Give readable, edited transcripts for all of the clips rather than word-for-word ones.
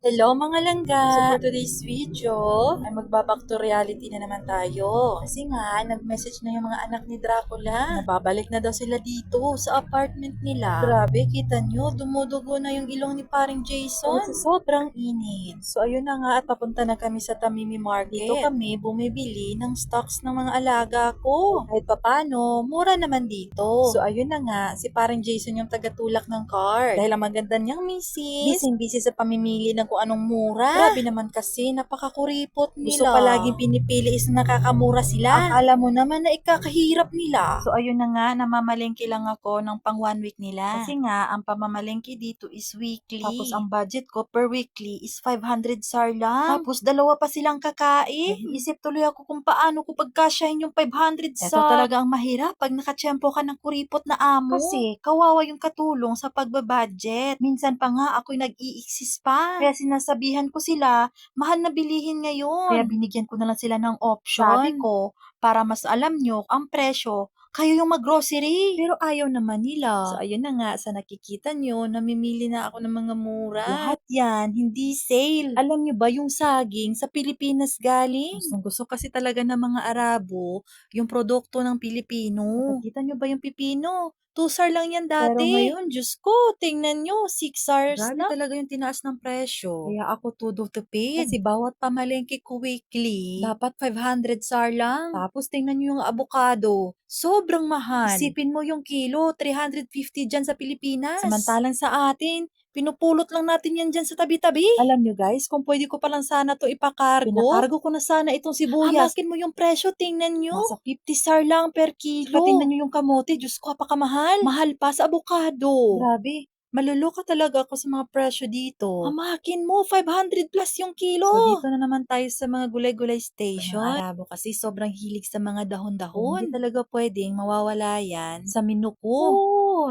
Hello mga langga! So for today's video, ay magbaback to reality na naman tayo. Kasi nga, nag-message na yung mga anak ni Dracula. Nababalik na daw sila dito sa apartment nila. Grabe, kita nyo, dumudugo na yung ilong ni paring Jason. Kasi sobrang init. So ayun na nga at papunta na kami sa Tamimi Market. Dito kami bumibili ng stocks ng mga alaga ko. Kahit papano, mura naman dito. So ayun na nga, si paring Jason yung tagatulak ng card. Dahil ang maganda niyang misis, busy sa pamimili ng kung anong mura. Grabe naman kasi, napakakuripot nila. Gusto palaging pinipili is nakakamura sila. Akala mo naman na ikakahirap nila. So ayun na nga, namamalengke lang ako ng pang 1 week nila. Kasi nga, ang pamamalengke dito is weekly. Tapos ang budget ko per weekly is 500 SAR lang. Tapos dalawa pa silang kakain. Isip tuloy ako kung paano ko pagkasyahin yung 500 SAR. Ito talaga ang mahirap pag nakatsyempo ka ng kuripot na amo. Kasi kawawa yung katulong sa pagbabudget. Minsan pa nga ako'y nag-i-exist pa. Kaya sinasabihan ko sila, mahal na bilihin ngayon. Kaya binigyan ko na lang sila ng option. Sabi ko, para mas alam nyo ang presyo, kayo yung mag-grocery. Pero ayaw naman nila. So ayun na nga, sa nakikita nyo, namimili na ako ng mga mura. Lahat yan, hindi sale. Alam nyo ba yung saging sa Pilipinas galing? Gusto kasi talaga ng mga Arabo, yung produkto ng Pilipino. Nakikita nyo ba yung pipino? 2 SAR lang yan dati. Pero ngayon, Diyos ko, tingnan nyo, 6 SARs na. Grabe talaga yung tinaas ng presyo. Kaya ako todo tipid. Kasi bawat pamalengke ko weekly, dapat 500 SAR lang. Tapos tingnan nyo yung avocado. Sobrang mahal. Isipin mo yung kilo, 350 dyan sa Pilipinas. Samantalang sa atin, pinupulot lang natin yan dyan sa tabi-tabi. Alam nyo guys, kung pwede ko pa lang sana to ipakargo. Pinakargo ko na sana itong sibuyas. Hamakin mo yung presyo, tingnan nyo. Nasa 50 SAR lang per kilo. Saka tingnan nyo yung kamote, Diyos ko, apakamahal. Mahal pa sa avocado. Grabe. Maluluka talaga ako sa mga presyo dito. Hamakin mo, 500 plus yung kilo. So dito na naman tayo sa mga gulay-gulay station. Ang Arabo kasi sobrang hilig sa mga dahon-dahon. Hindi talaga pwedeng mawawala yan sa menu ko.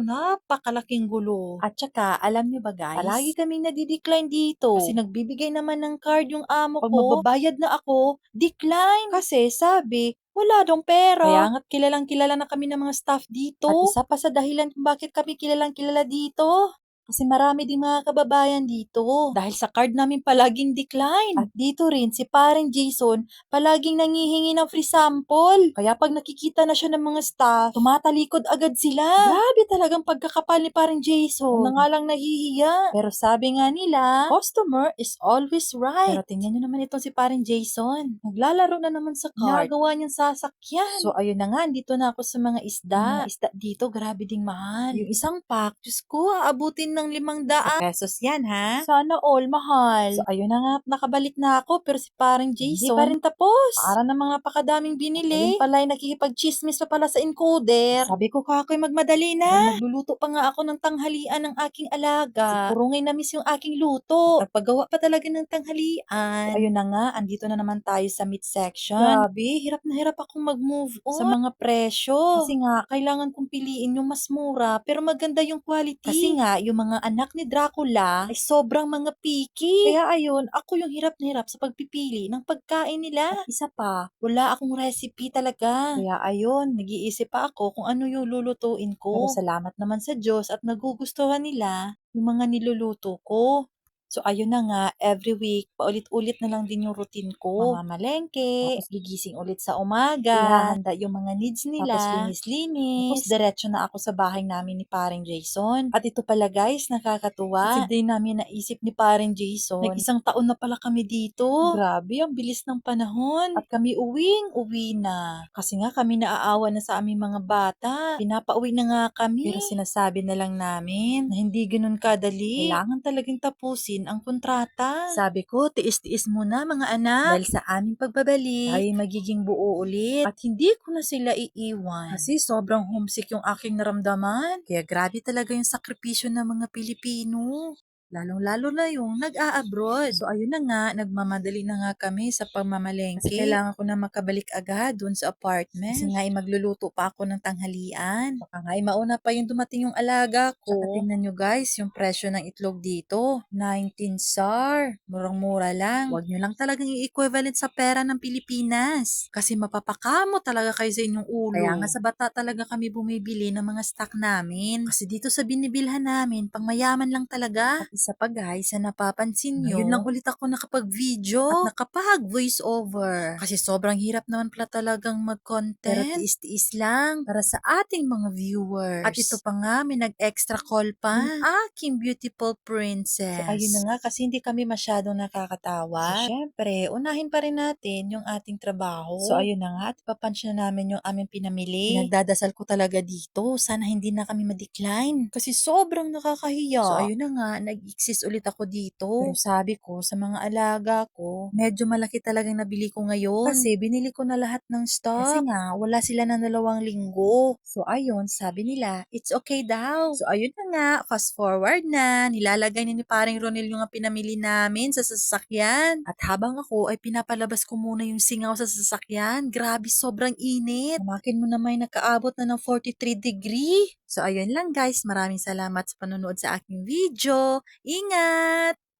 Napakalaking gulo. At saka, alam nyo ba guys, palagi kaming nadidecline dito. Kasi nagbibigay naman ng card yung amo ko. Pag magbabayad na ako, decline. Kasi sabi, wala dong pera. Kaya nga't kilalang kilala na kami ng mga staff dito. At isa pa sa dahilan kung bakit kami kilalang kilala dito. Kasi marami ding mga kababayan dito. Dahil sa card namin palaging decline. At dito rin, si paring Jason palaging nangihingi ng free sample. Kaya pag nakikita na siya ng mga staff, tumatalikod agad sila. Grabe talagang pagkakapal ni paring Jason. Una nga lang nahihiya. Pero sabi nga nila, customer is always right. Pero tingnan nyo naman itong si paring Jason. Naglalaro na naman sa card. Nagawa niyang sasakyan. So ayun na nga, dito na ako sa mga isda. Yung mga isda dito, grabe ding mahal. Yung isang pack, Diyos ko, aabutin ng 500 pesos yan ha. Sana all mahal. So ayun na nga, nakabalik na ako pero si paring Jason, hindi pa rin tapos. Para na mga pakadaming binili. Ayun pala, nakikipag-chismis pa pala sa encoder. Sabi ko kakoy magmadali na. Nagluluto pa nga ako ng tanghalian ng aking alaga. Siguro ngay na-miss yung aking luto. Nagpagawa pa talaga ng tanghalian. So, ayun na nga, andito na naman tayo sa meat section. Grabe, hirap na hirap akong mag-move on sa mga presyo. Kasi nga, kailangan kong piliin yung mas mura pero maganda yung quality. Kasi nga, yung mga anak ni Dracula ay sobrang mga picky. Kaya ayun, ako yung hirap na hirap sa pagpipili ng pagkain nila. At isa pa, wala akong recipe talaga. Kaya ayun, nag-iisip pa ako kung ano yung lulutuin ko. Pero salamat naman sa Diyos at nagugustuhan nila yung mga niluluto ko. So, ayun na nga, every week, paulit-ulit na lang din yung routine ko. Mamamalengke, tapos gigising ulit sa umaga, ihahanda yung mga needs nila, tapos linis-linis, tapos diretso na ako sa bahay namin ni paring Jason. At ito pala guys, nakakatuwa. Kasi din namin naisip ni paring Jason, nag-isang taon na pala kami dito. Grabe, ang bilis ng panahon. At kami uwi na. Kasi nga kami naaawa na sa aming mga bata. Pinapauwi na nga kami. Pero sinasabi na lang namin na hindi ganun kadali. Kailangan talagang tapusin ang kontrata. Sabi ko, tiis-tiis muna mga anak. Dahil sa aming pagbabalik, ay magiging buo ulit. At hindi ko na sila iiwan. Kasi sobrang homesick yung aking naramdaman. Kaya grabe talaga yung sakripisyo ng mga Pilipino. Lalong-lalo na yung nag-a-abroad. So ayun na nga, nagmamadali na nga kami sa pagmamalengke. Kasi kailangan ko na makabalik agad dun sa apartment. Kasi nga magluluto pa ako ng tanghalian. Baka nga mauna pa yung dumating yung alaga ko. Saka tingnan nyo guys, yung presyo ng itlog dito. 19 SAR. Murang-mura lang. Huwag nyo lang talagang i-equivalent sa pera ng Pilipinas. Kasi mapapakamo talaga kayo sa inyong ulo. Kaya nga sa bata talaga kami bumibili ng mga stock namin. Kasi dito sa binibilhan namin, pang mayaman lang talaga. At Isa pa guys, na napapansin nyo, ngayon lang ulit ako nakapag-video at nakapag-voice over. Kasi sobrang hirap naman pala talagang mag-content. Pero tiis-tiis lang para sa ating mga viewers. At ito pa nga, may nag-extra call pa. Yung aking beautiful princess. So ayun na nga, kasi hindi kami masyadong nakakatawa. So syempre, unahin pa rin natin yung ating trabaho. So ayun na nga, at ipapunch na namin yung aming pinamili. Pinagdadasal ko talaga dito, sana hindi na kami ma-decline. Kasi sobrang nakakahiya. So ayun na nga, nag-exist ulit ako dito. Pero sabi ko, sa mga alaga ko, medyo malaki talagang nabili ko ngayon. Kasi binili ko na lahat ng stock. Kasi nga, wala sila ng 2 linggo. So ayun, sabi nila, it's okay daw. So ayun na nga, fast forward na, nilalagay ni paring Ronel yung pinamili namin sa sasakyan. At habang ako ay pinapalabas ko muna yung singaw sa sasakyan, grabe sobrang init. Makin mo na may nakaabot na ng 43 degree. So ayun lang guys, maraming salamat sa panonood sa aking video. Ingat!